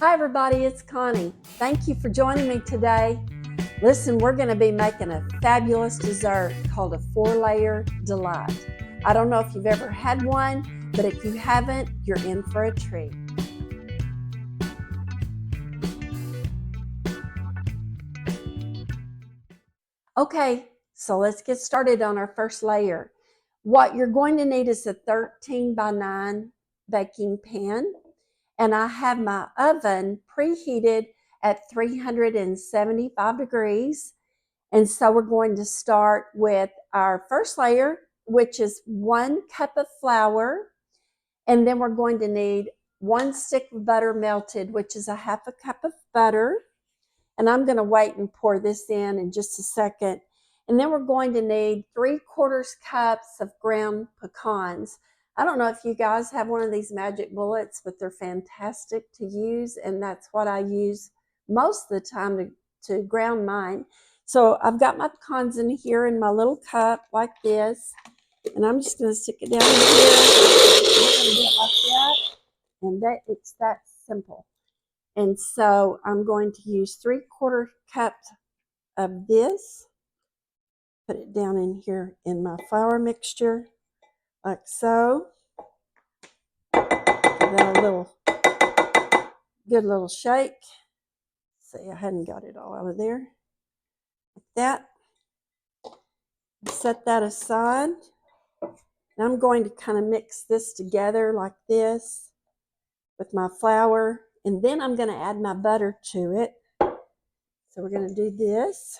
Hi everybody, it's Connie. Thank you for joining me today. Listen, we're going to be making a fabulous dessert called a 4-layer delight. I don't know if you've ever had one, but if you haven't, you're in for a treat. Okay, so let's get started on our first layer. What you're going to need is a 13 by 9 baking pan, and I have my oven preheated at 375 degrees. And so we're going to start with our first layer, which is 1 cup of flour. And then we're going to need 1 stick of butter melted, which is a half a cup of butter. And I'm going to wait and pour this in just a second. And then we're going to need 3/4 cups of ground pecans. I don't know if you guys have one of these magic bullets, but they're fantastic to use. And that's what I use most of the time to ground mine. So I've got my pecans in here in my little cup like this. And I'm just going to stick it down in here. I'm going to do it like that. And it's that simple. And so I'm going to use 3/4 cups of this. Put it down in here in my flour mixture, like so. Give that a good little shake. See, I hadn't got it all over there. Like that. Set that aside. And I'm going to kind of mix this together like this with my flour. And then I'm going to add my butter to it. So we're going to do this.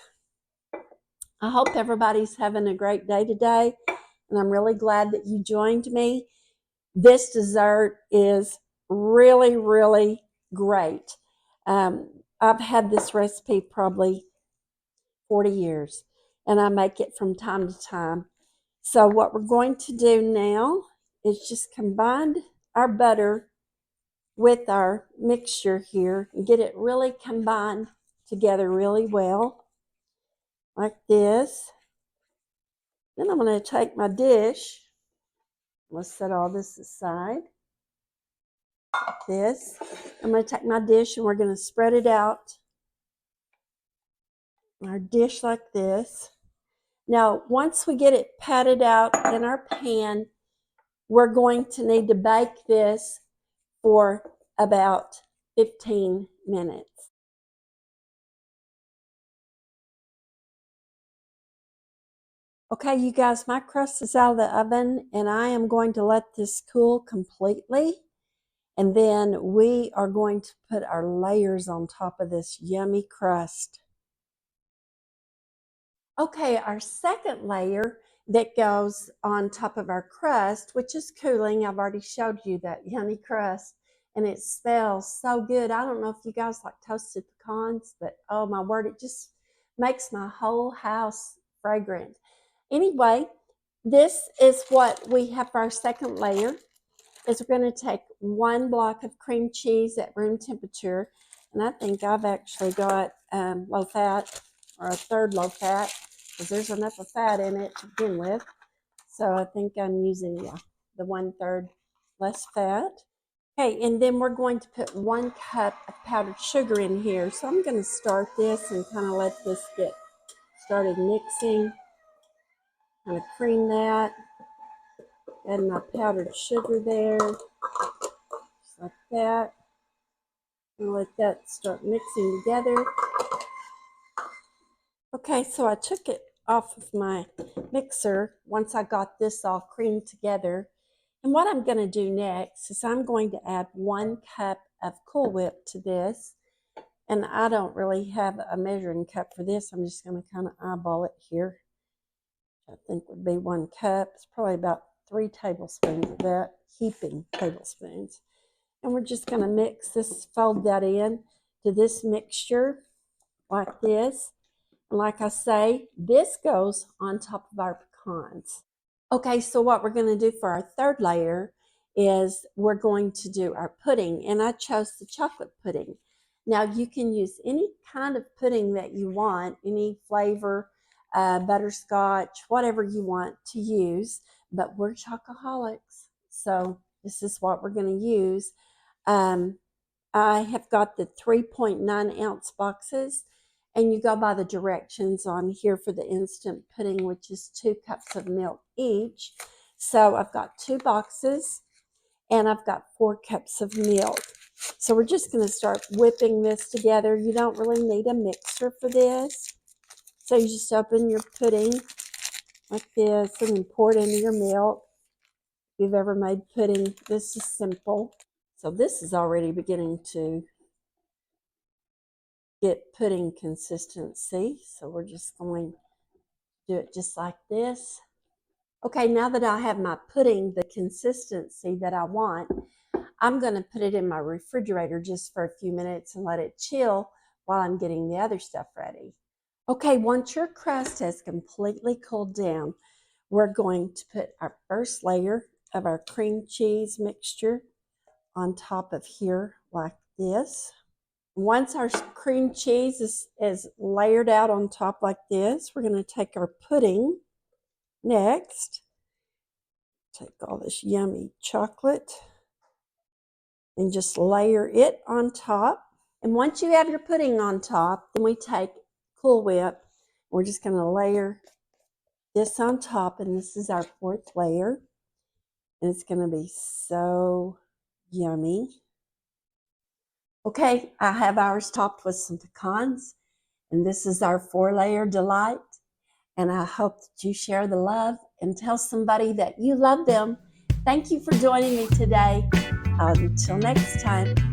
I hope everybody's having a great day today, and I'm really glad that you joined me. This dessert is really, really great. I've had this recipe probably 40 years, and I make it from time to time. So what we're going to do now is just combine our butter with our mixture here and get it really combined together really well, like this. Then I'm going to take my dish. Let's set all this aside. Like this. I'm going to take my dish and we're going to spread it out. Our dish like this. Now, once we get it patted out in our pan, we're going to need to bake this for about 15 minutes. Okay, you guys, my crust is out of the oven and I am going to let this cool completely. And then we are going to put our layers on top of this yummy crust. Okay, our second layer that goes on top of our crust, which is cooling. I've already showed you that yummy crust, and it smells so good. I don't know if you guys like toasted pecans, but oh my word, it just makes my whole house fragrant. Anyway, this is what we have for our second layer. Is we're going to take 1 block of cream cheese at room temperature, and I think I've actually got low fat, or a third low fat, because there's enough of fat in it to begin with. So I think I'm using the 1/3 less fat. Okay, and then we're going to put 1 cup of powdered sugar in here. So I'm going to start this and kind of let this get started mixing. Kind of cream that. Add my powdered sugar there, just like that. And let that start mixing together. Okay, so I took it off of my mixer once I got this all creamed together. And what I'm going to do next is I'm going to add 1 cup of Cool Whip to this. And I don't really have a measuring cup for this. I'm just going to kind of eyeball it here. I think would be 1 cup. It's probably about 3 tablespoons of that, heaping tablespoons. And we're just going to mix this, fold that in to this mixture like this. And like I say, this goes on top of our pecans. Okay, so what we're going to do for our third layer is we're going to do our pudding. And I chose the chocolate pudding. Now you can use any kind of pudding that you want, any flavor, butterscotch, whatever you want to use. But we're chocoholics, so this is what we're going to use. I have got the 3.9 ounce boxes, and you go by the directions on here for the instant pudding, which is 2 cups of milk each. So I've got 2 boxes, and I've got 4 cups of milk. So we're just going to start whipping this together. You don't really need a mixer for this. So you just open your pudding like this and then pour it into your milk. If you've ever made pudding, this is simple. So this is already beginning to get pudding consistency. So we're just going to do it just like this. Okay, now that I have my pudding the consistency that I want, I'm going to put it in my refrigerator just for a few minutes and let it chill while I'm getting the other stuff ready. Okay, once your crust has completely cooled down, we're going to put our first layer of our cream cheese mixture on top of here like this. Once our cream cheese is layered out on top like this, we're going to take our pudding next. Take all this yummy chocolate and just layer it on top. And once you have your pudding on top, then we take Cool Whip. We're just going to layer this on top, and this is our 4th layer. And it's going to be so yummy. Okay, I have ours topped with some pecans, and this is our 4-layer delight. And I hope that you share the love and tell somebody that you love them. Thank you for joining me today. Until next time.